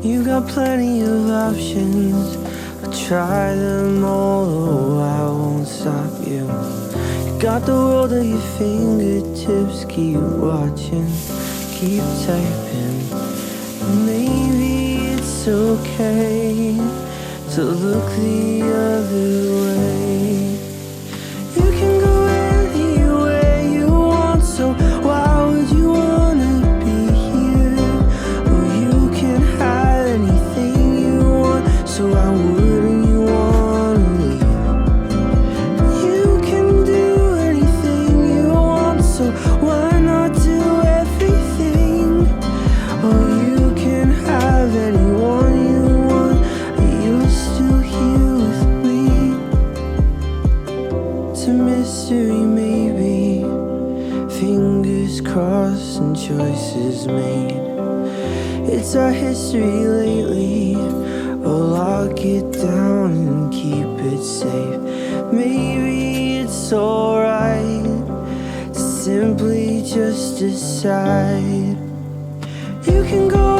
You got plenty of options, I'll try them all, oh, I won't stop you. You got the world at your fingertips, keep watching, keep typing. Maybe it's okay to look the other way. You can go anywhere you want, so why would you wanna be here? Or you can have anything you want, so why wouldn't you wanna leave? You can do anything you want, so why not do everything? Or you can have anyone you want, and you're still here with me. It's a mystery, maybe. Fingers crossed and choices made. It's our history lately. I'll lock it down and keep it safe. Maybe it's alright to simply just decide. You can go